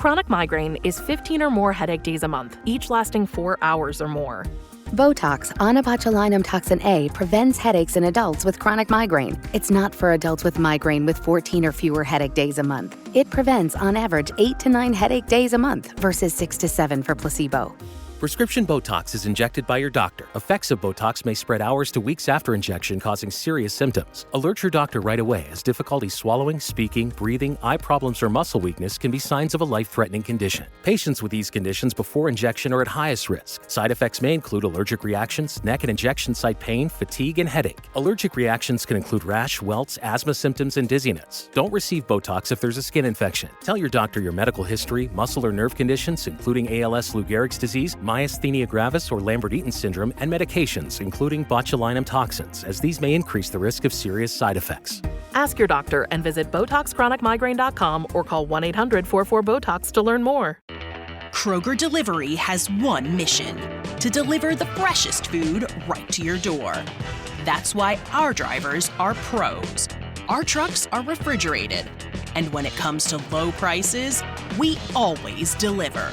Chronic migraine is 15 or more headache days a month, each lasting 4 hours or more. Botox, onabotulinum toxin A, prevents headaches in adults with chronic migraine. It's not for adults with migraine with 14 or fewer headache days a month. It prevents, on average, 8 to 9 headache days a month versus 6 to 7 for placebo. Prescription Botox is injected by your doctor. Effects of Botox may spread hours to weeks after injection, causing serious symptoms. Alert your doctor right away, as difficulty swallowing, speaking, breathing, eye problems, or muscle weakness can be signs of a life-threatening condition. Patients with these conditions before injection are at highest risk. Side effects may include allergic reactions, neck and injection site pain, fatigue, and headache. Allergic reactions can include rash, welts, asthma symptoms, and dizziness. Don't receive Botox if there's a skin infection. Tell your doctor your medical history, muscle or nerve conditions, including ALS, Lou Gehrig's disease, myasthenia gravis, or Lambert-Eaton syndrome, and medications, including botulinum toxins, as these may increase the risk of serious side effects. Ask your doctor and visit BotoxChronicMigraine.com or call 1-800-44-BOTOX to learn more. Kroger Delivery has one mission: to deliver the freshest food right to your door. That's why our drivers are pros. Our trucks are refrigerated. And when it comes to low prices, we always deliver.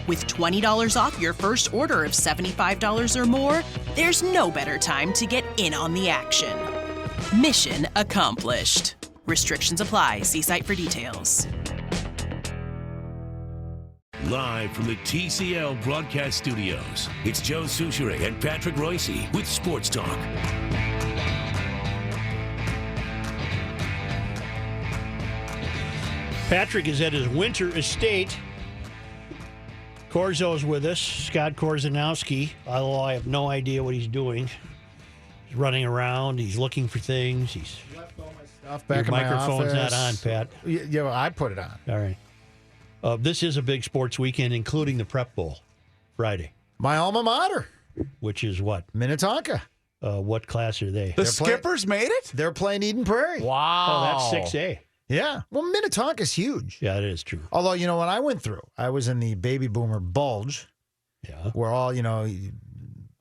With $20 off your first order of $75 or more, there's no better time to get in on the action. Mission accomplished. Restrictions apply. See site for details. Live from the TCL broadcast studios, it's Joe Soucheray and Patrick Royce with Sports Talk. Patrick is at his winter estate. Korzo's with us, Scott Korzanowski, although I have no idea what he's doing. He's running around. He's looking for things. He's left all my stuff back in my microphone's office. not on, Pat. Yeah, I put it on. All right. This is a big sports weekend, including the Prep Bowl Friday. My alma mater. Which is what? Minnetonka. What class are they? The Skippers made it? They're playing Eden Prairie. Wow. Oh, that's 6A. Yeah. Well, Minnetonka's huge. Yeah, it is true. Although, you know, when I went through, I was in the baby boomer bulge. Yeah. Where all, you know,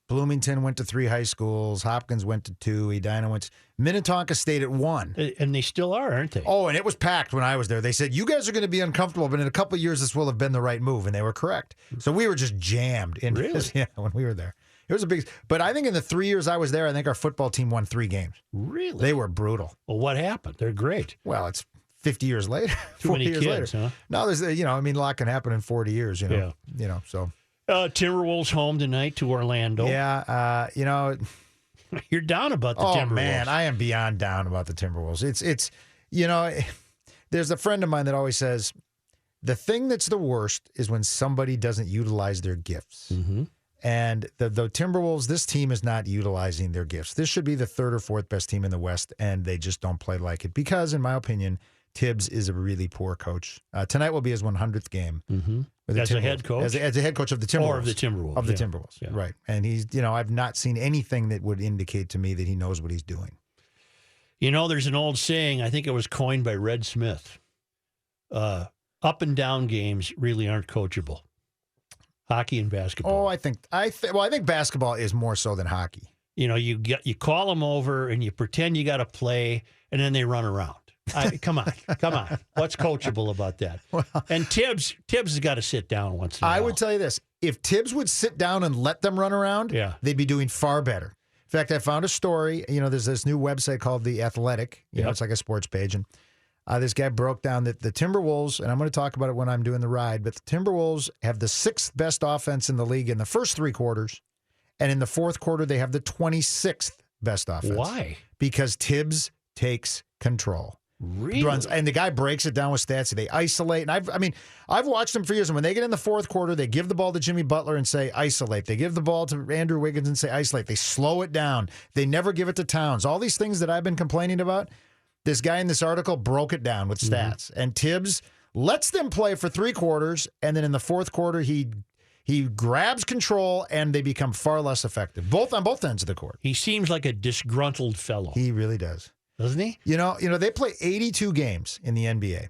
Bloomington went to 3 high schools. Hopkins went to 2. Edina went to... Minnetonka stayed at 1. And they still are, aren't they? Oh, and it was packed when I was there. They said, you guys are going to be uncomfortable, but in a couple of years, this will have been the right move. And they were correct. So we were just jammed into this. Yeah, when we were there. It was a big... But I think in the 3 years I was there, I think our football team won 3 games. Really? They were brutal. Well, what happened? They're great. Well, it's 50 years later. Too many years kids, later. huh? No, there's, you know, I mean, a lot can happen in 40 years, you know. Yeah. You know, so... Timberwolves home tonight to Orlando. Yeah, you know... You're down about the Timberwolves. Oh, man, I am beyond down about the Timberwolves. It's you know, there's a friend of mine that always says, the thing that's the worst is when somebody doesn't utilize their gifts. Mm-hmm. And the Timberwolves, this team is not utilizing their gifts. This should be the 3rd or 4th best team in the West, and they just don't play like it because, in my opinion, Thibs is a really poor coach. Tonight will be his 100th game. Mm-hmm. As a head coach? As a head coach of the Timberwolves. Or of the Timberwolves. Of the Timberwolves, yeah. Right. And he's, you know, I've not seen anything that would indicate to me that he knows what he's doing. You know, there's an old saying, I think it was coined by Red Smith. Up and down games really aren't coachable. Hockey and basketball. Oh, I think basketball is more so than hockey. You know, you call them over and you pretend you got to play, and then they run around. Come on. What's coachable about that? Well, and Thibs has got to sit down once in a while. I would tell you this. If Thibs would sit down and let them run around, they'd be doing far better. In fact, I found a story. You know, there's this new website called The Athletic. You know, it's like a sports page. And this guy broke down that the Timberwolves, and I'm going to talk about it when I'm doing the ride, but the Timberwolves have the 6th best offense in the league in the first 3 quarters. And in the 4th quarter, they have the 26th best offense. Why? Because Thibs takes control. Really? Runs, and the guy breaks it down with stats. They isolate. And I've watched them for years. And when they get in the 4th quarter, they give the ball to Jimmy Butler and say, isolate. They give the ball to Andrew Wiggins and say, isolate. They slow it down. They never give it to Towns. All these things that I've been complaining about, this guy in this article broke it down with stats. Mm-hmm. And Thibs lets them play for 3 quarters, and then in the 4th quarter, he grabs control, and they become far less effective, on both ends of the court. He seems like a disgruntled fellow. He really does. Doesn't he? You know, they play 82 games in the NBA.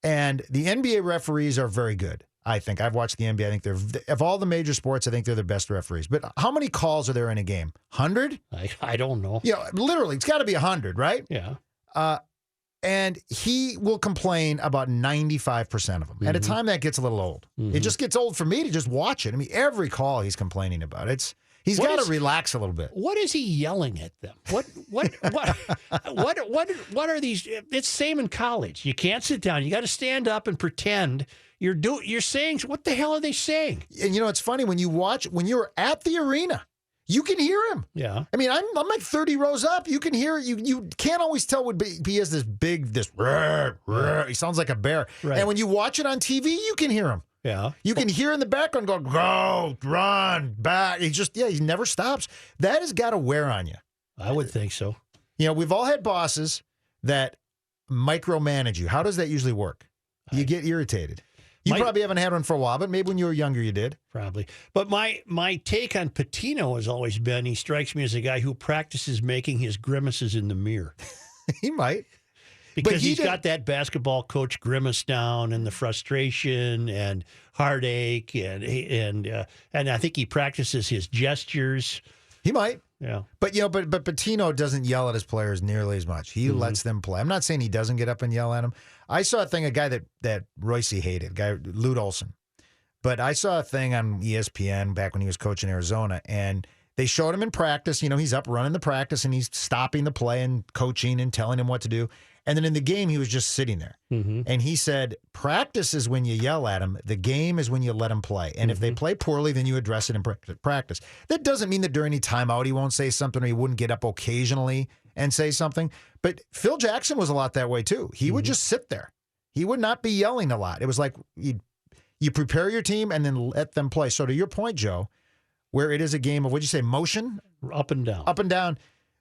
And the NBA referees are very good, I think. I've watched the NBA. I think of all the major sports, I think they're the best referees. But how many calls are there in a game? 100? I don't know. You know, literally, it's got to be 100, right? Yeah. And he will complain about 95% of them. At a time, that gets a little old. It just gets old for me to just watch it. I mean, every call he's complaining about. He's got to relax a little bit. What is he yelling at them? What are these? It's same in college. You can't sit down. You got to stand up and pretend you're saying. What the hell are they saying? And it's funny when you're at the arena. You can hear him. Yeah. I mean, I'm like 30 rows up. You can hear, you can't always tell what he has this big, he sounds like a bear. Right. And when you watch it on TV, you can hear him. Yeah. You can hear in the background go, run, back. He never stops. That has got to wear on you. I would think so. We've all had bosses that micromanage you. How does that usually work? You get irritated. You probably haven't had one for a while, but maybe when you were younger you did. Probably. But my take on Patino has always been he strikes me as a guy who practices making his grimaces in the mirror. He might. Because he's got that basketball coach grimace down and the frustration and heartache and I think he practices his gestures. He might. Yeah. But but Patino doesn't yell at his players nearly as much. He lets them play. I'm not saying he doesn't get up and yell at them. I saw a guy that Royce hated, Lute Olson. But I saw a thing on ESPN back when he was coaching Arizona, and they showed him in practice. He's up running the practice, and he's stopping the play and coaching and telling him what to do. And then in the game, he was just sitting there. And he said, practice is when you yell at him. The game is when you let him play. And if they play poorly, then you address it in practice. That doesn't mean that during any timeout he won't say something or he wouldn't get up occasionally and say something. But Phil Jackson was a lot that way, too. He would just sit there. He would not be yelling a lot. It was like you prepare your team and then let them play. So to your point, Joe, where it is a game of, what'd you say, motion? Up and down. Up and down.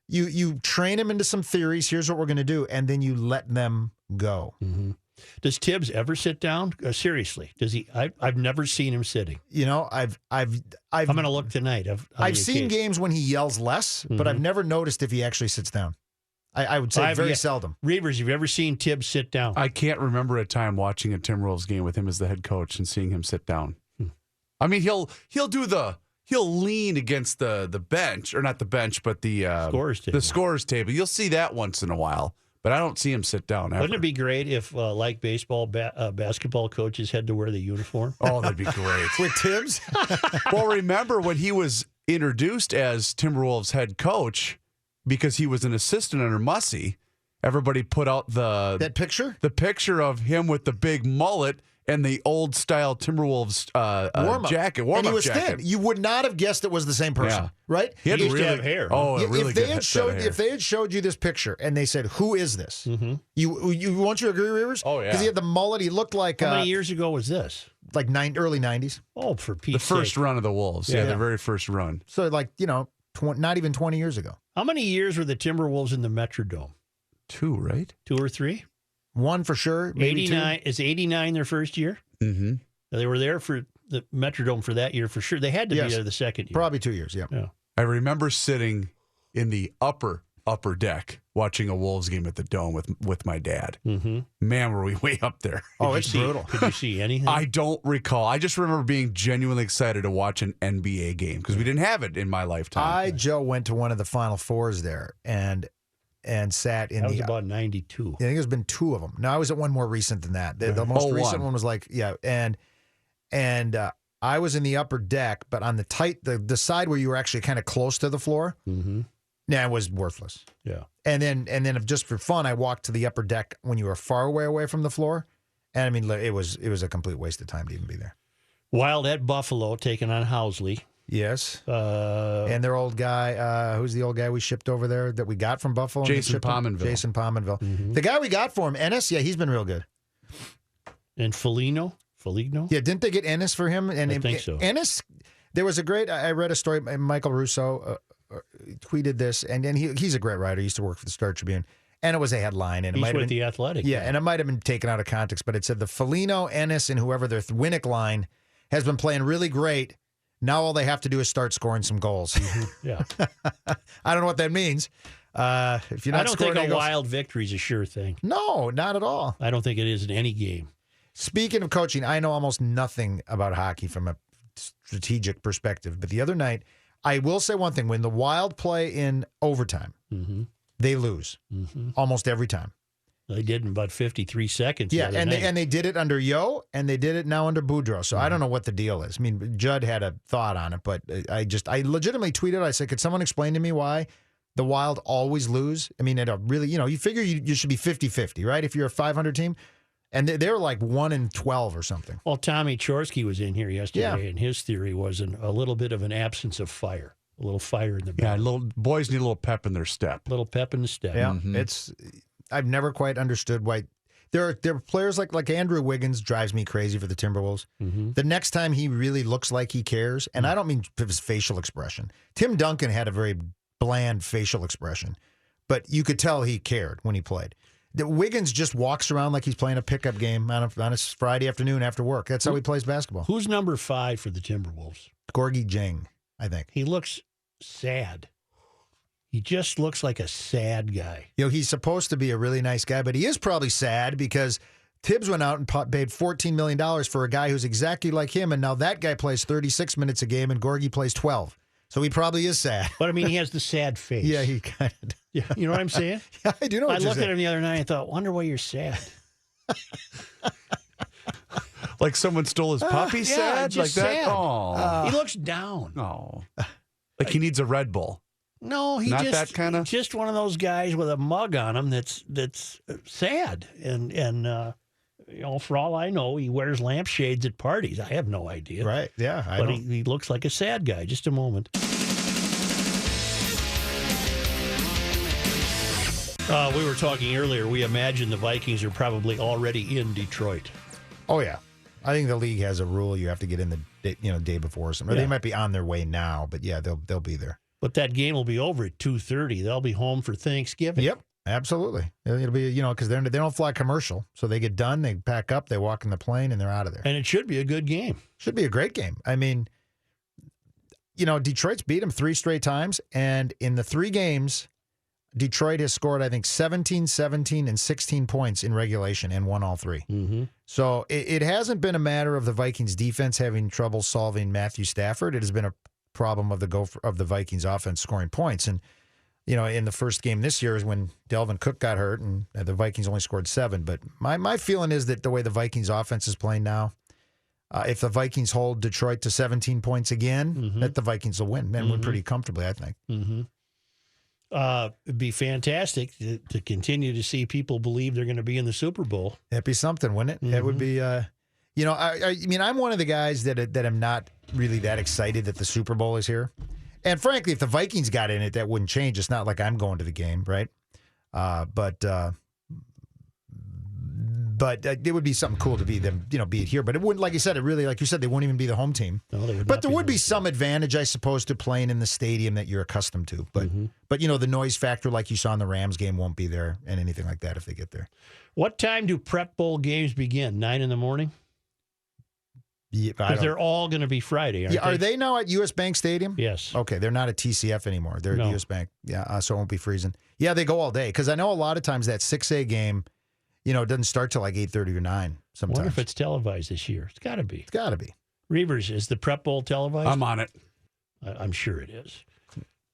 You train him into some theories. Here's what we're going to do, and then you let them go. Does Thibs ever sit down? Seriously, does he? I've never seen him sitting. I'm going to look tonight. I've seen games when he yells less, but I've never noticed if he actually sits down. I would say very seldom. Reavers, have you ever seen Thibs sit down? I can't remember a time watching a Timberwolves game with him as the head coach and seeing him sit down. I mean, he'll lean against the bench, or not the bench, but the scorer's table. You'll see that once in a while, but I don't see him sit down ever. Wouldn't it be great if, like baseball, basketball coaches had to wear the uniform? Oh, that'd be great. With Thibs? Well, remember when he was introduced as Timberwolves head coach, because he was an assistant under Mussey, everybody put out that picture? The picture of him with the big mullet and the old style Timberwolves warm-up jacket. And he was thin. You would not have guessed it was the same person, right? He used to have hair. Oh, really if they had showed you this picture and they said, "Who is this?" You won't you agree, Rivers? Oh yeah, because he had the mullet. He looked like. How many years ago was this? Like early 90s. Oh, for Pete's sake. The first sake. run of the Wolves. Yeah, the very first run. So not even 20 years ago. How many years were the Timberwolves in the Metrodome? 2, right? 2 or 3? 1 for sure. Maybe 89. 2. Is 89 their first year? Mm-hmm. They were there for the Metrodome for that year for sure. They had to be there the second year. Probably 2 years, yeah. I remember sitting in the upper deck watching a Wolves game at the Dome with my dad. Man, were we way up there. It's brutal. Did you see anything? I don't recall. I just remember being genuinely excited to watch an NBA game because we didn't have it in my lifetime. Joe, went to one of the Final Fours there and sat in that was about 92. I think there's been 2 of them. No, I was at one more recent than that. The most recent one was and I was in the upper deck, but on the side where you were actually kind of close to the floor. It was worthless. Yeah. And then just for fun, I walked to the upper deck when you were far away from the floor. And I mean, it was a complete waste of time to even be there. Wild at Buffalo taking on Housley. Yes. And their old guy, who's the old guy we shipped over there that we got from Buffalo? Jason Pominville. Jason Pominville. The guy we got for him, Ennis, he's been real good. And Foligno? Yeah, didn't they get Ennis for him? And I think so. Ennis, there was I read a story, Michael Russo tweeted this, and he's a great writer. He used to work for the Star Tribune. And it was a headline. And He's with the Athletic. Yeah, and it might have been taken out of context, but it said the Foligno, Ennis, and whoever their Winnick line has been playing really great. Now all they have to do is start scoring some goals. Yeah. I don't know what that means. If you're not I don't think a goals, wild victory is a sure thing. No, not at all. I don't think it is in any game. Speaking of coaching, I know almost nothing about hockey from a strategic perspective. But the other night, I will say one thing. When the Wild play in overtime, they lose almost every time. They did in about 53 seconds. Yeah, and they did it under Yo, and they did it now under Boudreaux. So I don't know what the deal is. I mean, Judd had a thought on it, but I legitimately tweeted. I said, could someone explain to me why the Wild always lose? I mean, at a really, you figure you should be 50-50, right? If you're a 500 team. And they were like 1-12 or something. Well, Tommy Chorsky was in here yesterday, and his theory was a little bit of an absence of fire. A little fire in the back. Yeah, boys need a little pep in their step. A little pep in the step. Yeah, I've never quite understood why. There are players like Andrew Wiggins drives me crazy for the Timberwolves. The next time he really looks like he cares, and I don't mean his facial expression. Tim Duncan had a very bland facial expression, but you could tell he cared when he played. Wiggins just walks around like he's playing a pickup game on a Friday afternoon after work. That's how he plays basketball. Who's number 5 for the Timberwolves? Gorgie Jang, I think. He looks sad. He just looks like a sad guy. He's supposed to be a really nice guy, but he is probably sad because Thibs went out and paid $14 million for a guy who's exactly like him, and now that guy plays 36 minutes a game and Gorgie plays 12. So he probably is sad. But, I mean, he has the sad face. Yeah, he kind of does. Yeah, you know what I'm saying? Yeah, I do know what I you're looked saying. at him the other night and thought, wonder why you're sad. Like someone stole his puppy sad? Just like that? sad. Oh. He looks down. Oh. Like he needs a Red Bull. No, Not that kinda? just one of those guys with a mug on him that's sad. And for all I know, he wears lampshades at parties. I have no idea. Right, yeah. But he looks like a sad guy. Just a moment. We were talking earlier. We imagine the Vikings are probably already in Detroit. Oh, yeah. I think the league has a rule you have to get in the day before or something. Or they might be on their way now, but yeah, they'll be there. But that game will be over at 2:30. They'll be home for Thanksgiving. Yep, absolutely. It'll be, because they don't fly commercial. So they get done, they pack up, they walk in the plane, and they're out of there. And it should be a good game. Should be a great game. I mean, Detroit's beat them 3 straight times, and in the 3 games, Detroit has scored, I think, 17, 17, and 16 points in regulation and won all 3. Mm-hmm. So it hasn't been a matter of the Vikings defense having trouble solving Matthew Stafford. It has been a problem of the Vikings offense scoring points. And, in the first game this year is when Dalvin Cook got hurt and the Vikings only scored 7. But my feeling is that the way the Vikings offense is playing now, if the Vikings hold Detroit to 17 points again, that the Vikings will win and win pretty comfortably, I think. Mm-hmm. It'd be fantastic to continue to see people believe they're going to be in the Super Bowl. That'd be something, wouldn't it? That would be, I mean, I'm one of the guys that am not really that excited that the Super Bowl is here. And frankly, if the Vikings got in it, that wouldn't change. It's not like I'm going to the game, right? But it would be something cool to be them, be it here. But it wouldn't, like you said, like you said, they wouldn't even be the home team. No, they would but not there be would be some advantage, I suppose, to playing in the stadium that you're accustomed to. But the noise factor, like you saw in the Rams game, won't be there, and anything like that if they get there. What time do Prep Bowl games begin? 9 in the morning? Yeah, because they're all going to be Friday, aren't they? Are they now at U.S. Bank Stadium? Yes. Okay, they're not at TCF anymore. They're at U.S. Bank. Yeah, so it won't be freezing. Yeah, they go all day. Because I know a lot of times that 6A game, it doesn't start till like 8:30 or 9 sometimes. I wonder if it's televised this year. It's got to be. It's got to be. Reavers, is the Prep Bowl televised? I'm on it. I'm sure it is.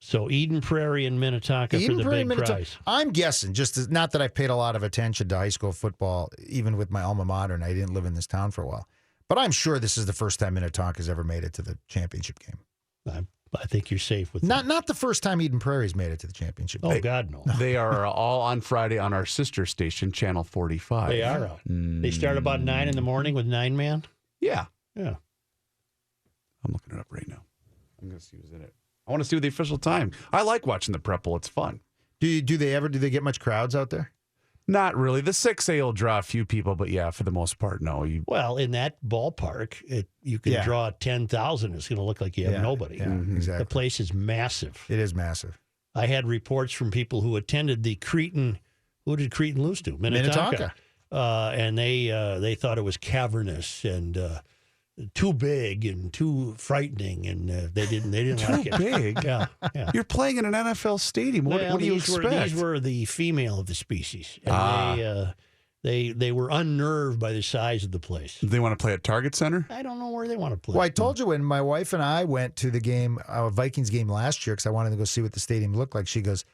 So Eden Prairie and Minnetonka for the big prize. I'm guessing, not that I've paid a lot of attention to high school football, even with my alma mater, and I didn't live in this town for a while. But I'm sure this is the first time Minnetonka's ever made it to the championship game. I think you're safe with that. Not the first time Eden Prairie's made it to the championship game. Oh, God, no. They are all on Friday on our sister station, Channel 45. They are out. They start about 9 in the morning with 9-man? Yeah. Yeah. I'm looking it up right now. I'm going to see who's in it. I want to see what the official time. I like watching the Prep Bowl. It's fun. Do they get much crowds out there? Not really. The 6A will draw a few people, but yeah, for the most part, no. Well, in that ballpark, you can draw 10,000. It's going to look like you have nobody. Yeah, exactly. The place is massive. It is massive. I had reports from people who attended the Cretan. Who did Cretan lose to? Minnetonka. And they thought it was cavernous and too big and too frightening, and they didn't like it. Too big? Yeah. You're playing in an NFL stadium. What do you expect? These were the female of the species, and they were unnerved by the size of the place. They want to play at Target Center? I don't know where they want to play. Well, I told you when my wife and I went to the game, Vikings game last year, because I wanted to go see what the stadium looked like. She goes,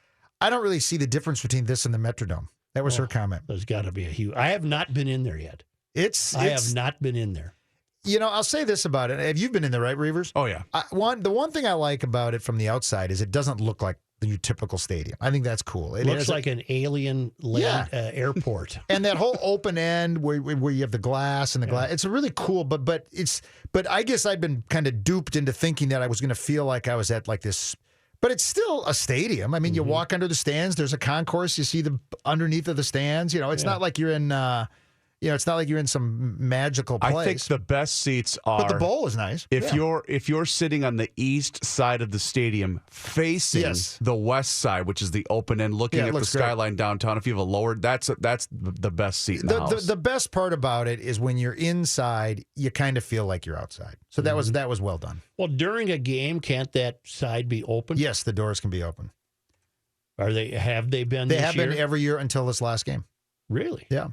I don't really see the difference between this and the Metrodome. That was her comment. There's got to be a huge. I have not been in there yet. I have not been in there. You know, I'll say this about it. Have you been in there, right, Reavers? Oh, yeah. The one thing I like about it from the outside is it doesn't look like your typical stadium. I think that's cool. It looks like an alien airport. And that whole open end where you have the glass and the glass, it's really cool. But I guess I'd been kind of duped into thinking that I was going to feel like I was at like this. But it's still a stadium. I mean, you walk under the stands. There's a concourse. You see the underneath of the stands. You know, it's not like you're in. It's not like you're in some magical place. I think the best seats are. But the bowl is nice. If you're sitting on the east side of the stadium, facing the west side, which is the open end, looking at the skyline downtown. If you have a lower, that's the best seat in the house. The best part about it is when you're inside, you kind of feel like you're outside. So that was well done. Well, during a game, can't that side be open? Yes, the doors can be open. Have they been? They have been every year until this last game. Really? Yeah.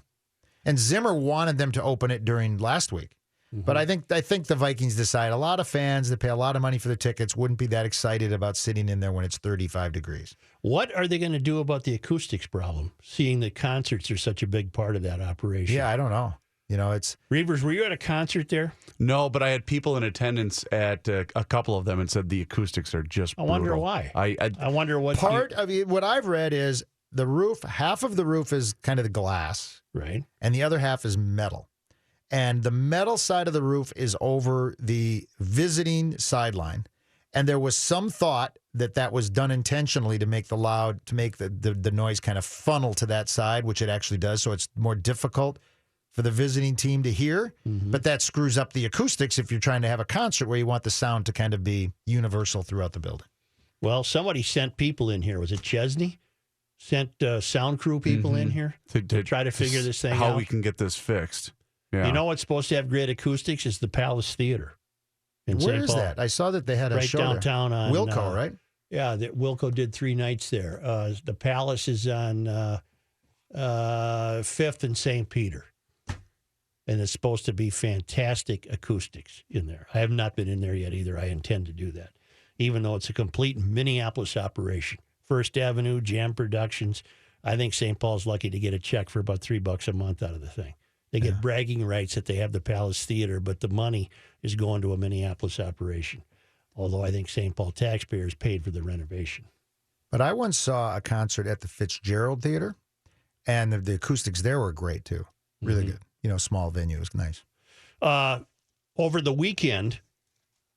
And Zimmer wanted them to open it during last week. But I think the Vikings decide a lot of fans that pay a lot of money for the tickets wouldn't be that excited about sitting in there when it's 35 degrees. What are they going to do about the acoustics problem, seeing that concerts are such a big part of that operation? Yeah, I don't know. You know, it's... Reavers, were you at a concert there? No, but I had people in attendance at a couple of them and said the acoustics are just brutal. I wonder why. I wonder what... What I've read is the roof, half of the roof is kind of the glass. Right. And the other half is metal. And the metal side of the roof is over the visiting sideline. And there was some thought that was done intentionally to make the noise kind of funnel to that side, which it actually does. So it's more difficult for the visiting team to hear. But that screws up the acoustics if you're trying to have a concert where you want the sound to kind of be universal throughout the building. Well, somebody sent people in here. Was it Chesney? Sent sound crew people in here to try to figure this thing out. How we can get this fixed. Yeah. You know what's supposed to have great acoustics is the Palace Theater in Where St. is Paul. that? I saw that they had a show downtown there. On Wilco, right? Yeah, Wilco did 3 nights there. The Palace is on 5th and St. Peter. And it's supposed to be fantastic acoustics in there. I have not been in there yet either. I intend to do that, even though it's a complete Minneapolis operation. First Avenue, Jam Productions. I think St. Paul's lucky to get a check for about $3 a month out of the thing. They get bragging rights that they have the Palace Theater, but the money is going to a Minneapolis operation. Although I think St. Paul taxpayers paid for the renovation. But I once saw a concert at the Fitzgerald Theater, and the acoustics there were great too. Really good. You know, small venue. It was nice. Over the weekend,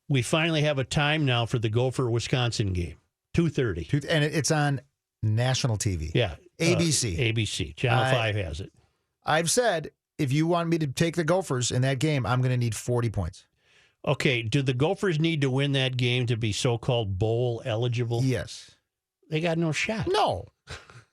we finally have a time now for the Gopher-Wisconsin game. 2:30. And it's on national TV. Yeah. ABC. ABC. Channel 5 has it. I've said, if you want me to take the Gophers in that game, I'm going to need 40 points. Okay. Do the Gophers need to win that game to be so-called bowl eligible? Yes. They got no shot. No,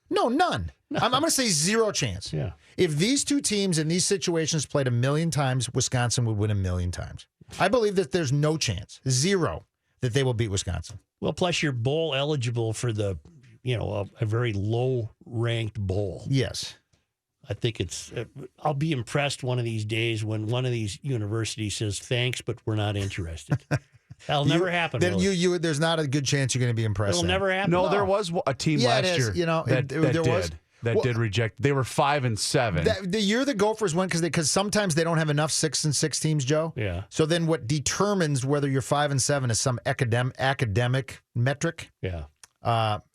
none. No. I'm going to say 0 chance. Yeah. If these two teams in these situations played 1,000,000 times, Wisconsin would win 1,000,000 times. I believe that there's no chance, 0, that they will beat Wisconsin. Well, plus you're bowl eligible for the, a very low-ranked bowl. Yes. I think I'll be impressed one of these days when one of these universities says, thanks, but we're not interested. That'll never happen. Then there's not a good chance you're going to be impressed. It'll never happen. No, there was a team last year that did reject. They were 5-7. The year the Gophers went, because sometimes they don't have enough 6-6 teams, Joe. Yeah. So then what determines whether you're 5-7 is some academic metric. Yeah.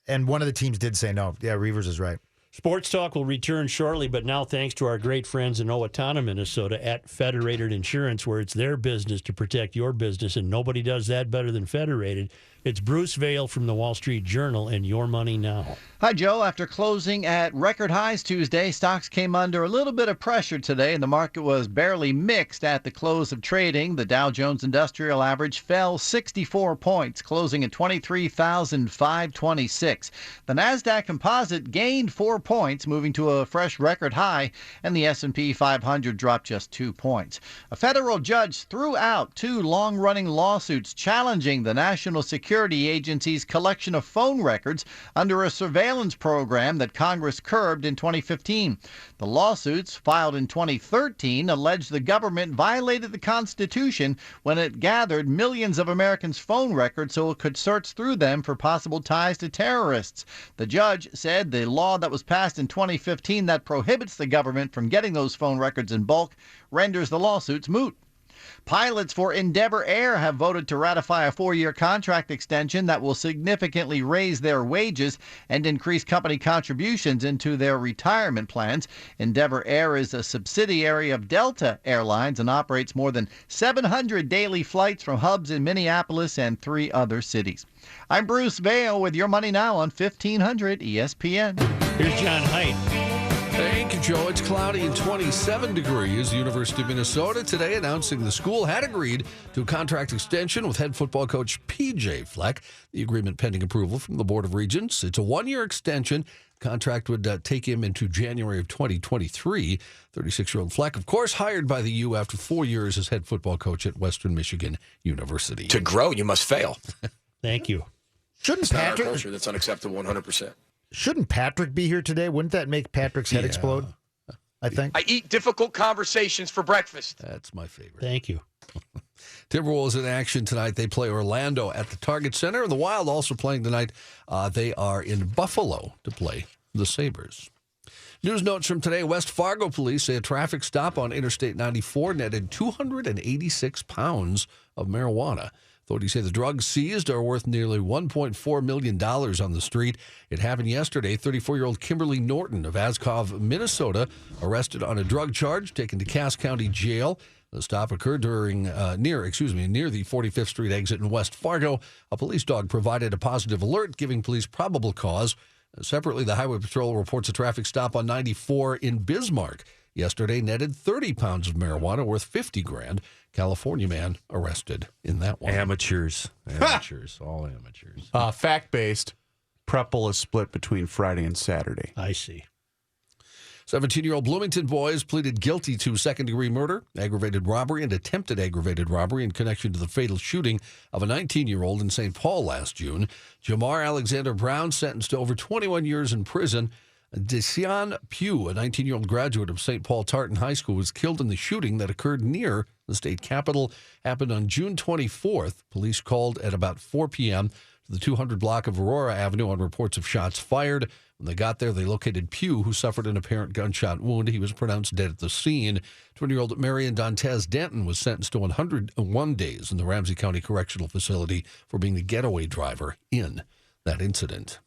And one of the teams did say no. Yeah, Reavers is right. Sports Talk will return shortly, but now thanks to our great friends in Owatonna, Minnesota at Federated Insurance, where it's their business to protect your business, and nobody does that better than Federated. It's Bruce Vail from the Wall Street Journal and Your Money Now. Hi, Joe. After closing at record highs Tuesday, stocks came under a little bit of pressure today, and the market was barely mixed at the close of trading. The Dow Jones Industrial Average fell 64 points, closing at 23,526. The Nasdaq Composite gained 4 points, moving to a fresh record high, and the S&P 500 dropped just 2 points. A federal judge threw out 2 long-running lawsuits challenging the National Security Security Agency's collection of phone records under a surveillance program that Congress curbed in 2015. The lawsuits, filed in 2013, allege the government violated the Constitution when it gathered millions of Americans' phone records so it could search through them for possible ties to terrorists. The judge said the law that was passed in 2015 that prohibits the government from getting those phone records in bulk renders the lawsuits moot. Pilots for Endeavor Air have voted to ratify a 4-year contract extension that will significantly raise their wages and increase company contributions into their retirement plans. Endeavor Air is a subsidiary of Delta Airlines and operates more than 700 daily flights from hubs in Minneapolis and 3 other cities. I'm Bruce Vail with Your Money Now on 1500 ESPN. Here's John Heidt. Thank you, Joe. It's cloudy and 27 degrees. The University of Minnesota today announcing the school had agreed to a contract extension with head football coach P.J. Fleck. The agreement pending approval from the Board of Regents. It's a 1-year extension. The contract would take him into January of 2023. 36-year-old Fleck, of course, hired by the U after 4 years as head football coach at Western Michigan University. To grow, you must fail. Thank you. Shouldn't Patrick? Not our culture. That's unacceptable 100%. Shouldn't Patrick be here today? Wouldn't that make Patrick's head explode? I think. I eat difficult conversations for breakfast. That's my favorite. Thank you. Timberwolves in action tonight. They play Orlando at the Target Center. And the Wild also playing tonight. They are in Buffalo to play the Sabres. News notes from today. West Fargo police say a traffic stop on Interstate 94 netted 286 pounds of marijuana. Authorities say the drugs seized are worth nearly $1.4 million on the street. It happened yesterday. 34-year-old Kimberly Norton of Ascov, Minnesota, arrested on a drug charge, taken to Cass County Jail. The stop occurred near the 45th Street exit in West Fargo. A police dog provided a positive alert, giving police probable cause. Separately, the Highway Patrol reports a traffic stop on 94 in Bismarck. Yesterday netted 30 pounds of marijuana worth $50,000. California man arrested in that one. Amateurs, All amateurs. Fact-based, Preple is split between Friday and Saturday. I see. 17-year-old Bloomington boys pleaded guilty to second-degree murder, aggravated robbery, and attempted aggravated robbery in connection to the fatal shooting of a 19-year-old in St. Paul last June. Jamar Alexander Brown sentenced to over 21 years in prison. Desian Pugh, a 19-year-old graduate of St. Paul Tartan High School, was killed in the shooting that occurred near the state capitol. Happened on June 24th. Police called at about 4 p.m. to the 200 block of Aurora Avenue on reports of shots fired. When they got there, they located Pugh, who suffered an apparent gunshot wound. He was pronounced dead at the scene. 20-year-old Marion Dantes Denton was sentenced to 101 days in the Ramsey County Correctional Facility for being the getaway driver in that incident.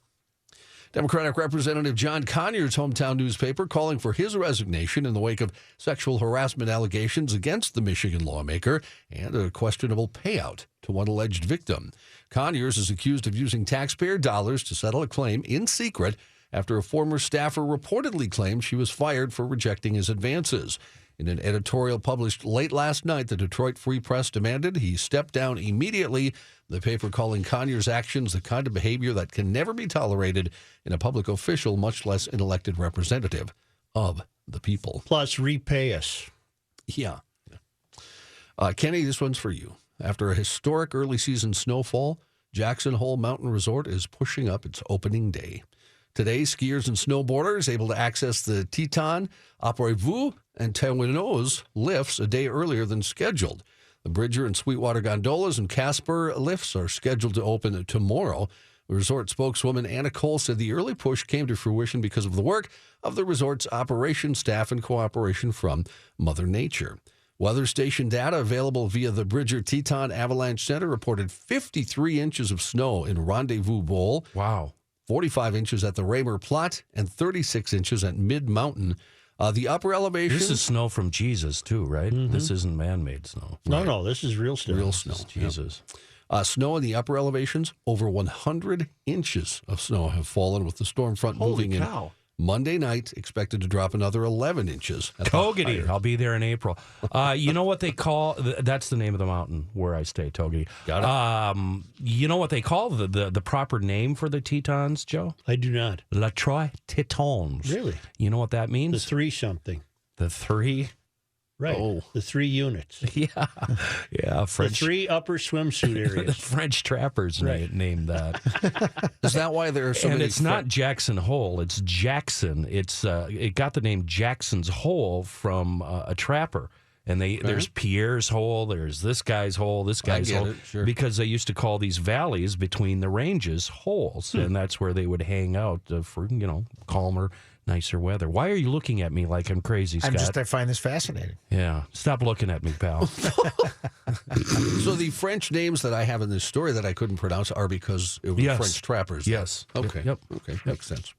Democratic Representative John Conyers' hometown newspaper calling for his resignation in the wake of sexual harassment allegations against the Michigan lawmaker and a questionable payout to one alleged victim. Conyers is accused of using taxpayer dollars to settle a claim in secret after a former staffer reportedly claimed she was fired for rejecting his advances. In an editorial published late last night, the Detroit Free Press demanded he step down immediately, the paper calling Conyers' actions the kind of behavior that can never be tolerated in a public official, much less an elected representative of the people. Plus, repay us. Yeah. Kenny, this one's for you. After a historic early season snowfall, Jackson Hole Mountain Resort is pushing up its opening day. Today, skiers and snowboarders able to access the Teton, Après-Vous, and Tawino's lifts a day earlier than scheduled. The Bridger and Sweetwater gondolas and Casper lifts are scheduled to open tomorrow. The resort spokeswoman Anna Cole said the early push came to fruition because of the work of the resort's operations staff and cooperation from Mother Nature. Weather station data available via the Bridger Teton Avalanche Center reported 53 inches of snow in Rendezvous Bowl. Wow. 45 inches at the Raymer Platte and 36 inches at Mid-Mountain. The upper elevation. This is snow from Jesus, too, right? Mm-hmm. This isn't man-made snow. No, this is real snow. Real snow. Jesus. Snow in the upper elevations, over 100 inches of snow have fallen with the storm front moving in. Monday night, expected to drop another 11 inches. Togety. I'll be there in April. You know what they call, that's the name of the mountain where I stay, Togety. Got it. You know what they call the proper name for the Tetons, Joe? I do not. La Trois Tetons. Really? You know what that means? The three something. The three Right. Oh. The 3 units. Yeah. The 3 upper swimsuit The areas. French trappers named that. Is that why there are so and many? it's not Jackson Hole. It's Jackson. It got the name Jackson's Hole from a trapper. And there's Pierre's Hole, there's this guy's hole, this guy's hole, sure. because they used to call these valleys between the ranges holes, and that's where they would hang out for calmer, nicer weather. Why are you looking at me like I'm crazy, Scott? I find this fascinating. Yeah, stop looking at me, pal. So the French names that I have in this story that I couldn't pronounce are because it was French trappers. Yes. Okay. Yep. Okay. Makes sense.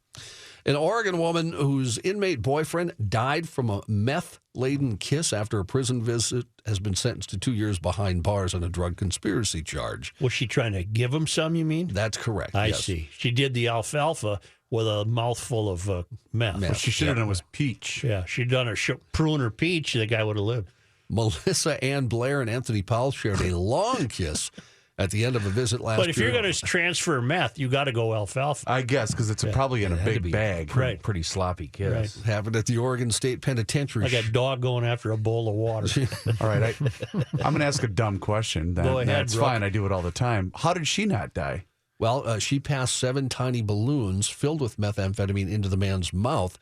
An Oregon woman whose inmate boyfriend died from a meth-laden kiss after a prison visit has been sentenced to 2 years behind bars on a drug conspiracy charge. Was she trying to give him some, you mean? That's correct. I yes. see. She did the alfalfa with a mouthful of meth. What she should have done was peach. Yeah, she'd done her prune or peach, the guy would have lived. Melissa Ann Blair and Anthony Powell shared a long kiss at the end of a visit last year. But if you're going to transfer meth, you got to go alfalfa. I guess, because it's probably in a big bag. Pretty sloppy kiss. Right. Happened at the Oregon State Penitentiary. Like a dog going after a bowl of water. All right, I'm going to ask a dumb question. Go ahead, That's Brooke. fine. I do it all the time. How did she not die? Well, she passed 7 tiny balloons filled with methamphetamine into the man's mouth.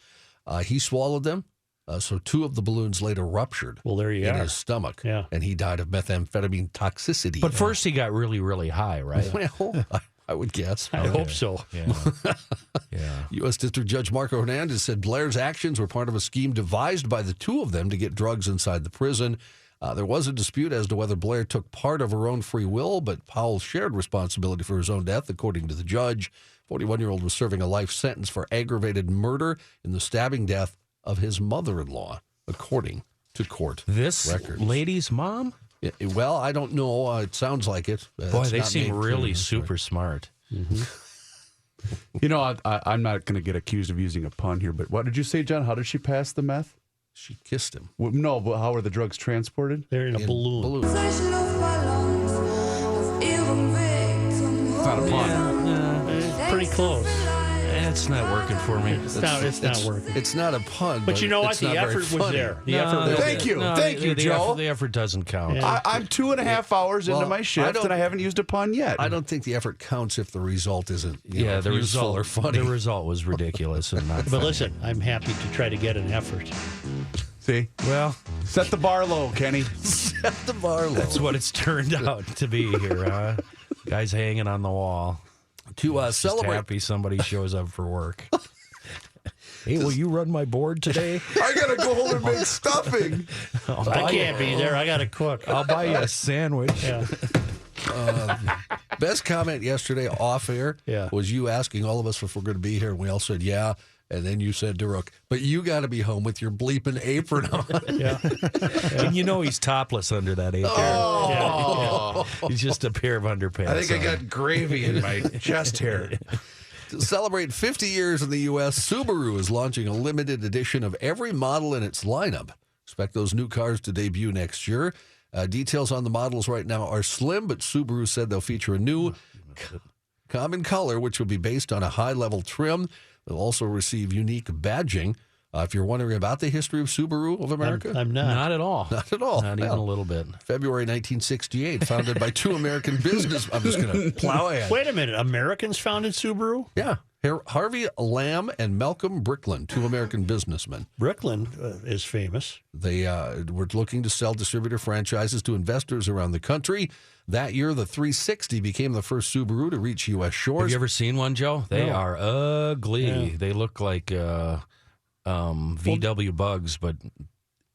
He swallowed them, so 2 of the balloons later ruptured in his stomach, and he died of methamphetamine toxicity. But first he got really, really high, right? Well, I would guess. I hope so. Yeah. U.S. District Judge Marco Hernandez said Blair's actions were part of a scheme devised by the 2 of them to get drugs inside the prison. There was a dispute as to whether Blair took part of her own free will, but Powell shared responsibility for his own death, according to the judge. 41-year-old was serving a life sentence for aggravated murder in the stabbing death of his mother-in-law, according to court This records. lady's mom? Yeah, well, I don't know. It sounds like it. Boy, It's they not seem made really clear. super smart. Mm-hmm. I'm not going to get accused of using a pun here, but what did you say, John? How did she pass the meth? She kissed him. Well, no, but how were the drugs transported? They're in a balloon. It's not a pun. It's pretty close. It's not working for me. It's not working. It's not a pun. But you know what? it's The not very effort was funny. there. The effort was Thank there. you. Thank you, Joe. The effort doesn't count. Yeah. I'm 2.5 hours into my shift, and I haven't used a pun yet. I don't think the effort counts if the result isn't The useful result or funny. The result was ridiculous and not But funny. listen, I'm happy to try to get an effort. See? Well, set the bar low, Kenny. Set the bar low. That's what it's turned out to be here, huh? Guys hanging on the wall. To Just celebrate. happy somebody shows up for work. Hey, will you run my board today? I got to go home and make stuffing. I can't be there. I got to cook. I'll buy you a sandwich. Yeah. Best comment yesterday off air Yeah. was you asking all of us if we're going to be here, and we all said yeah. And then you said to Rook, but you got to be home with your bleeping apron on. Yeah. And you know he's topless under that apron. Oh. He's just a pair of underpants. I think I got gravy in my chest hair. To celebrate 50 years in the U.S., Subaru is launching a limited edition of every model in its lineup. Expect those new cars to debut next year. Details on the models right now are slim, but Subaru said they'll feature a new common color, which will be based on a high-level trim. They'll also receive unique badging. If you're wondering about the history of Subaru of America, I'm not. Not at all. Not at all. Not even a little bit. February 1968, founded by 2 American business. I'm just going to plow ahead. Wait a minute. Americans founded Subaru? Yeah. Harvey Lamb and Malcolm Brickland, 2 American businessmen. Brickland is famous. They were looking to sell distributor franchises to investors around the country. That year, the 360 became the first Subaru to reach U.S. shores. Have you ever seen one, Joe? They No. are ugly. Yeah. They look like VW bugs, but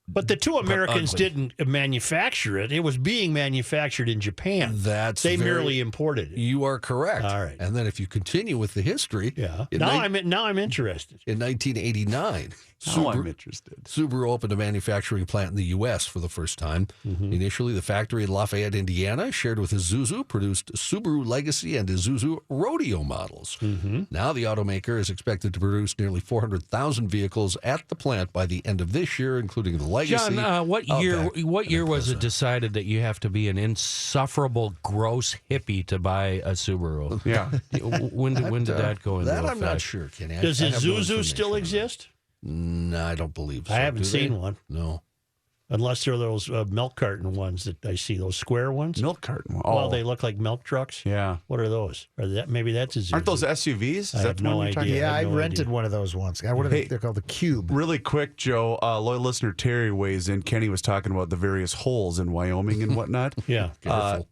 But the 2 Americans ugly. didn't manufacture it. It was being manufactured in Japan. They merely imported it. You are correct. All right. And then if you continue with the history, Yeah. in Now nine- I'm interested. in 1989, Now I'm interested. Subaru opened a manufacturing plant in the U.S. for the first time. Mm-hmm. Initially, the factory in Lafayette, Indiana, shared with Isuzu, produced Subaru Legacy and Isuzu Rodeo models. Mm-hmm. Now, the automaker is expected to produce nearly 400,000 vehicles at the plant by the end of this year, including the Legacy. John, what Outback, year and was it Impreza. decided that you have to be an insufferable, gross hippie to buy a Subaru? Yeah. When did that go into That effect? I'm not sure, Kenny. Does I have no Isuzu still information on exist? that. No, I don't believe so. I haven't Do they? seen one. No. Unless they're those milk carton ones that I see, those square ones. Milk carton. Well, they look like milk trucks. Yeah. What are those? Maybe that's a Isuzu. Aren't those SUVs? Is I that have the no one you're talking idea. Yeah, about? I have no rented idea. one of those once. What are they? They're called the Cube. Really quick, Joe, loyal listener Terry weighs in. Kenny was talking about the various holes in Wyoming and whatnot. Yeah.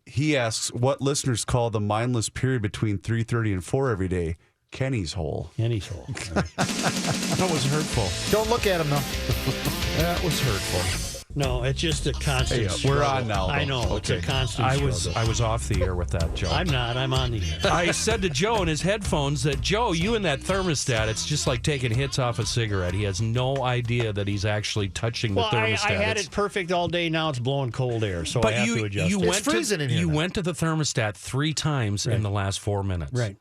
He asks what listeners call the mindless period between 3:30 and 4 every day. Kenny's hole. Kenny's hole. That was hurtful. Don't look at him, though. That was hurtful. No, it's just a constant Hey, struggle. we're on now, though. I know. Okay. It's a constant I struggle. was off the air with that, Joe. I'm not. I'm on the air. I said to Joe in his headphones that, Joe, you and that thermostat, it's just like taking hits off a cigarette. He has no idea that he's actually touching the thermostat. I had it perfect all day. Now it's blowing cold air, so I have to adjust it. It's freezing in here You now. went to the thermostat 3 times in the last 4 minutes. Right.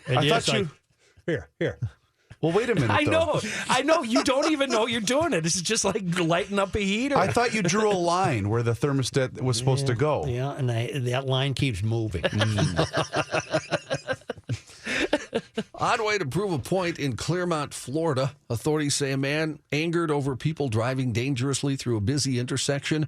I thought you... Here. Well, wait a minute, though. I know. You don't even know you're doing it. This is just like lighting up a heater. I thought you drew a line where the thermostat was supposed to go. Yeah, and that line keeps moving. Odd way to prove a point in Clearmont, Florida. Authorities say a man angered over people driving dangerously through a busy intersection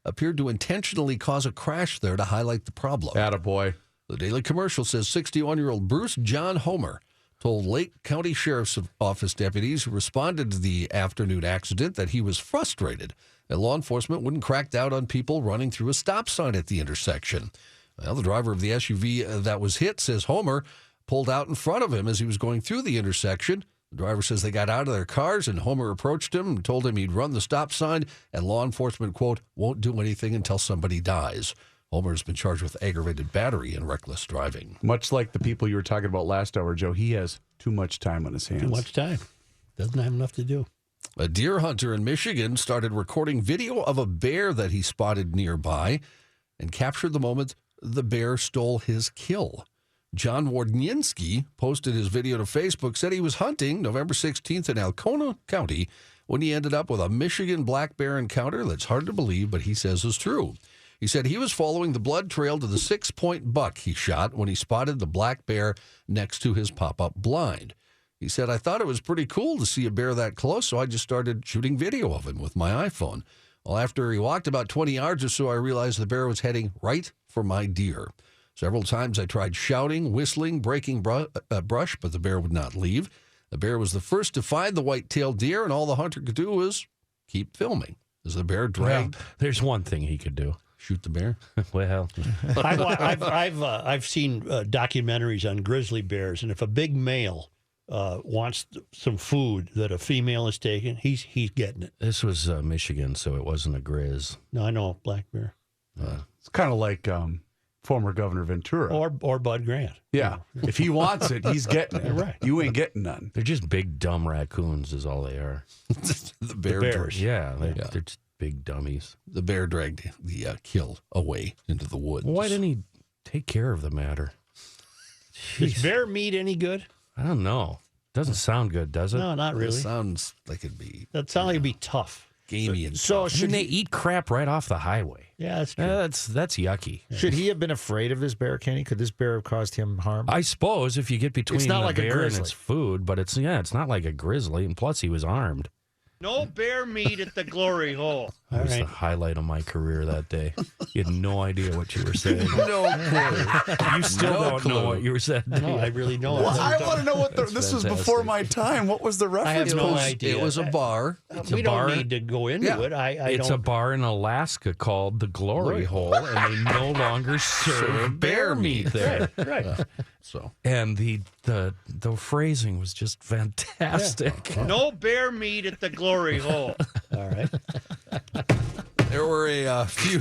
appeared to intentionally cause a crash there to highlight the problem. Attaboy. The Daily Commercial says 61-year-old Bruce John Homer told Lake County Sheriff's Office deputies who responded to the afternoon accident that he was frustrated that law enforcement wouldn't crack down on people running through a stop sign at the intersection. Well, the driver of the SUV that was hit says Homer pulled out in front of him as he was going through the intersection. The driver says they got out of their cars and Homer approached him and told him he'd run the stop sign and law enforcement, quote, won't do anything until somebody dies. Homer has been charged with aggravated battery and reckless driving. Much like the people you were talking about last hour, Joe, he has too much time on his hands. Too much time. Doesn't have enough to do. A deer hunter in Michigan started recording video of a bear that he spotted nearby and captured the moment the bear stole his kill. John Wardnienski posted his video to Facebook, said he was hunting November 16th in Alcona County when he ended up with a Michigan black bear encounter that's hard to believe, but he says is true. He said he was following the blood trail to the 6-point buck he shot when he spotted the black bear next to his pop-up blind. He said, I thought it was pretty cool to see a bear that close, so I just started shooting video of him with my iPhone. Well, after he walked about 20 yards or so, I realized the bear was heading right for my deer. Several times I tried shouting, whistling, breaking brush, but the bear would not leave. The bear was the first to find the white-tailed deer, and all the hunter could do was keep filming as the bear dragged. Well, there's one thing he could do. Shoot the bear? Well, I've seen documentaries on grizzly bears, and if a big male wants some food that a female is taking, he's getting it. This was Michigan, so it wasn't a grizz. No, I know, black bear. It's kind of like former Governor Ventura. Or Bud Grant. Yeah. If he wants it, he's getting it. Right. You ain't getting none. They're just big, dumb raccoons is all they are. The bear bears. Yeah, they're just big dummies. The bear dragged the kill away into the woods. Why didn't he take care of the matter? Is bear meat any good? I don't know. Doesn't sound good, does it? No, not really. It sounds like it'd be That sounds like it'd be tough. gamey and So tough. I mean, they eat crap right off the highway. Yeah, that's true. That's yucky. Should he have been afraid of this bear, Kenny? Could this bear have caused him harm? I suppose if you get between It's not the like a bear and grizzly. its food, but it's not like a grizzly, and plus he was armed. No bear meat at the glory hole. That was All the right. highlight of my career that day. You had no idea what you were saying. No clue. You still No don't know clue. what you were saying. No, I really don't. Well, I want to know what That's this was fantastic. before my time. What was the reference? have no point? idea. It was a bar. It's a we bar. don't need to go into Yeah. it. I It's don't. a bar in Alaska called the Glory Hole, and they no longer serve bear meat there. Right. So And the phrasing was just fantastic. No bear meat at the glory hole. All right. there were a few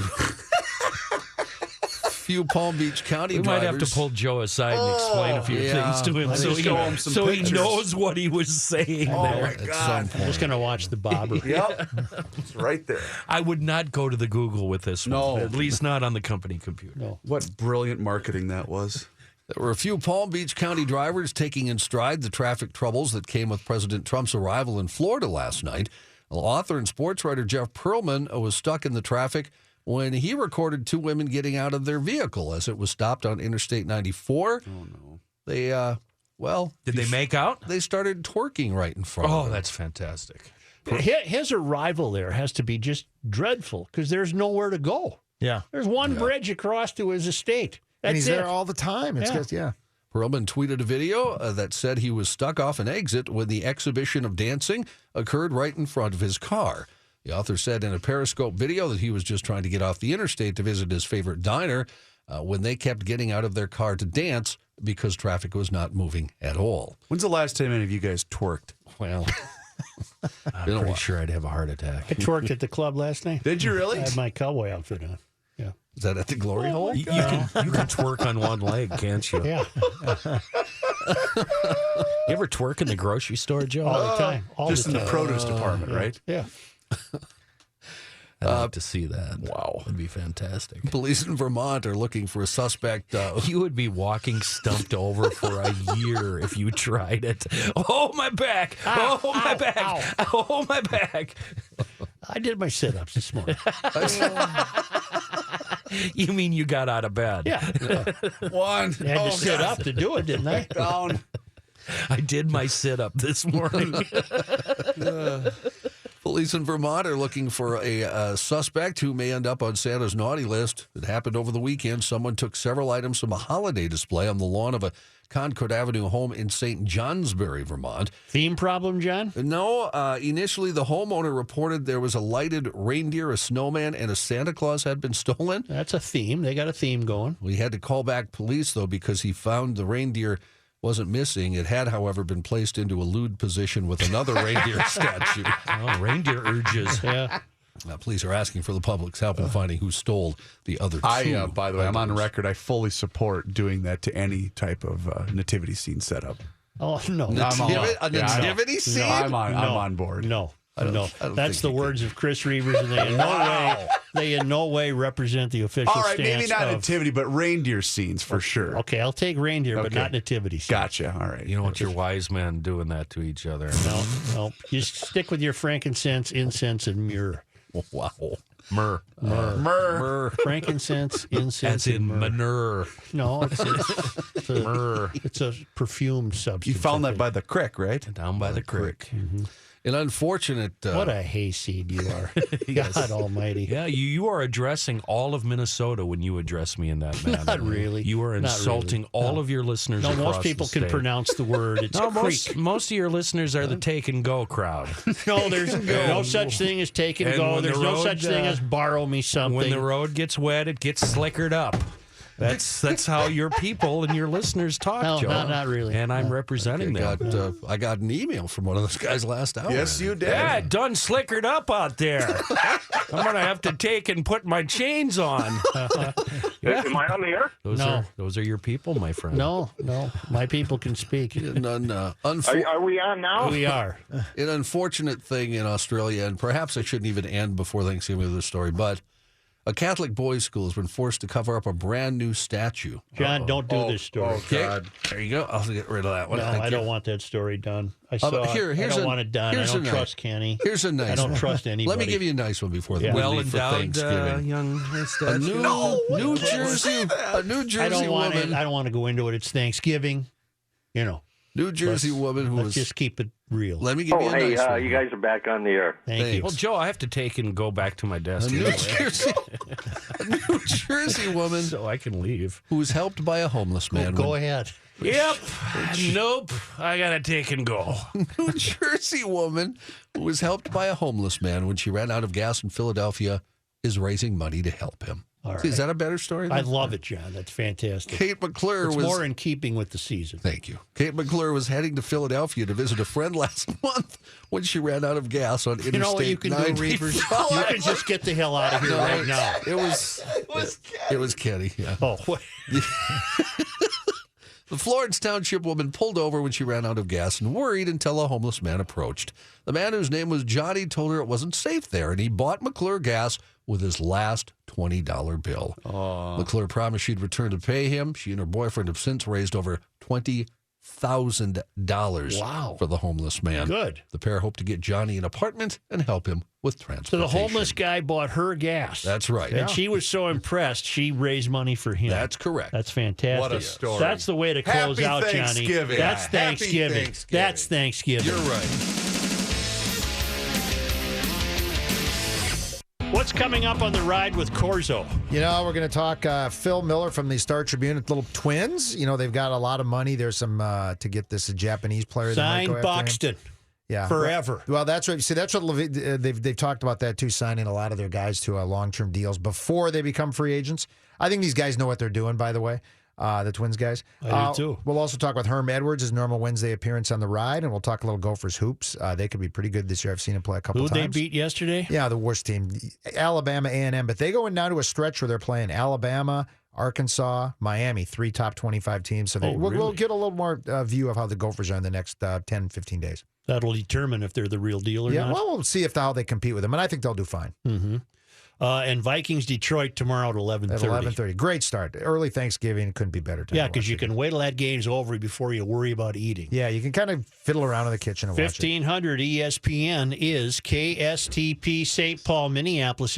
Palm Beach County We drivers. might have to pull Joe aside and explain a few yeah. things to him Let so, me he, show him some so he pictures. knows what he was saying there. at some I'm point. just going to watch the bobber. Yep. It's right there. I would not go to the Google with this No. one, at least not on the company computer. No. What brilliant marketing that was. There were a few Palm Beach County drivers taking in stride the traffic troubles that came with President Trump's arrival in Florida last night. Author and sports writer Jeff Pearlman was stuck in the traffic when he recorded 2 women getting out of their vehicle as it was stopped on Interstate 94. Oh, no. They, Did they make out? They started twerking right in front of Oh, him. that's fantastic. His arrival there has to be just dreadful because there's nowhere to go. Yeah. There's one bridge across to his estate. And he's there all the time. It's just, Perlman tweeted a video that said he was stuck off an exit when the exhibition of dancing occurred right in front of his car. The author said in a Periscope video that he was just trying to get off the interstate to visit his favorite diner when they kept getting out of their car to dance because traffic was not moving at all. When's the last time any of you guys twerked? Well, I'm pretty sure I'd have a heart attack. I twerked at the club last night. Did you really? I had my cowboy outfit on. Yeah. Is that at the Glory Hole? You can twerk on one leg, can't you? Yeah. You ever twerk in the grocery store, Joe? All the time. Just in the produce department, right? Yeah. I'd like to see that. Wow. That'd be fantastic. Police in Vermont are looking for a suspect. You would be walking stumped over for a year if you tried it. Oh, my back. My back. Ow. Oh, my back. I did my sit-ups this morning. You mean you got out of bed? Yeah. One. I had to sit up to do it, didn't I? Down. I did my sit-up this morning. Police in Vermont are looking for a suspect who may end up on Santa's naughty list. It happened over the weekend. Someone took several items from a holiday display on the lawn of a Concord Avenue home in St. Johnsbury, Vermont. Theme problem, John? No. Initially, the homeowner reported there was a lighted reindeer, a snowman, and a Santa Claus had been stolen. That's a theme. They got a theme going. We had to call back police, though, because he found the reindeer wasn't missing. It had, however, been placed into a lewd position with another reindeer statue. Oh, reindeer urges. Yeah. Police are asking for the public's help in finding who stole the other two. By the way, I'm on record. I fully support doing that to any type of nativity scene setup. Oh, no. A nativity scene? No, I'm on board. No. I don't That's think the words of Chris Reavers, and they in no way represent the official All right, stance. maybe not nativity, but reindeer scenes for sure. Okay, I'll take reindeer, but not nativity scenes. Gotcha. All right. You don't want your wise men doing that to each other. No. You stick with your frankincense, incense, and myrrh. Wow. Myrrh. Frankincense, incense, As in and myrrh. manure. No, it's Myrrh. It's a perfumed substance. You found that by the creek, right? Down by the creek. Mm-hmm. An unfortunate... what a hayseed you are. God almighty. Yeah, you are addressing all of Minnesota when you address me in that manner. Not really. You are insulting all of your listeners across most people the can state. pronounce the word. It's a creek. Most of your listeners are the take and go crowd. No, there's no such thing as take and go. There's no such thing as borrow me something. When the road gets wet, it gets slickered up. That's how your people and your listeners talk, No, Joe. not really. And I'm representing them. I got an email from one of those guys last hour. Yes, you did. Yeah, done slickered up out there. I'm going to have to take and put my chains on. Am I on the air? Those are your people, my friend. No. My people can speak. Are we on now? We are. An unfortunate thing in Australia, and perhaps I shouldn't even end before Thanksgiving with this story, but a Catholic boys' school has been forced to cover up a brand new statue. John, don't do this story. Oh, God. There you go. I'll get rid of that one. No, I don't want that story done. I don't want it done. I don't trust Kenny. Here's a nice one. I don't trust anybody. Let me give you a nice one before the well-endowed young a New Jersey woman. I don't want to go into it. It's Thanksgiving. New Jersey woman who let's just keep it real. Let me give you a nice one. You guys are back on the air. Thank you. Well, Joe, I have to take and go back to my desk. A New Jersey woman so I can leave. who was helped by a homeless man. Go ahead. Yep. Nope. I got to take and go. New Jersey woman who was helped by a homeless man when she ran out of gas in Philadelphia is raising money to help him. All right. See, is that a better story? I love it, John. That's fantastic. Kate McClure it's was more in keeping with the season. Thank you. Kate McClure was heading to Philadelphia to visit a friend last month when she ran out of gas on Interstate 95. You know what you can do, Reavers? You can just get the hell out of here right now. It was Kenny. Yeah. Oh, what? The Florence Township woman pulled over when she ran out of gas and worried until a homeless man approached. The man, whose name was Johnny, told her it wasn't safe there, and he bought McClure gas with his last $20 bill. McClure promised she'd return to pay him. She and her boyfriend have since raised over $20,000 for the homeless man. Good. The pair hope to get Johnny an apartment and help him with So transportation. the homeless guy bought her gas. That's right. And she was so impressed, she raised money for him. That's correct. That's fantastic. What a story. That's the way to close Happy out, Johnny. Thanksgiving. That's Happy Thanksgiving. Thanksgiving. That's Thanksgiving. You're right. what's coming up on the ride with Korzo? You know, we're going to talk Phil Miller from the Star Tribune, little Twins. You know, they've got a lot of money. There's some to get this Japanese player. Signed Buxton. Yeah, forever. Well, that's right. See, that's what they've talked about that too, signing a lot of their guys to long-term deals before they become free agents. I think these guys know what they're doing. By the way, the Twins guys. I do too. We'll also talk with Herm Edwards, his normal Wednesday appearance on the ride, and we'll talk a little Gophers hoops. They could be pretty good this year. I've seen them play a couple times. Who they beat yesterday? Yeah, the worst team, Alabama A&M. But they go in now to a stretch where they're playing Alabama, Arkansas, Miami, 3 top 25 teams. So we'll get a little more view of how the Gophers are in the next 10, 15 days. That'll determine if they're the real deal or not. Yeah, well, we'll see how they compete with them, and I think they'll do fine. Mm-hmm. And Vikings Detroit tomorrow at 11:30. At 11:30. Great start. Early Thanksgiving couldn't be better. Yeah, because you can wait till that game's over before you worry about eating. Yeah, you can kind of fiddle around in the kitchen and watch it. 1500 ESPN is KSTP St. Paul, Minneapolis. It's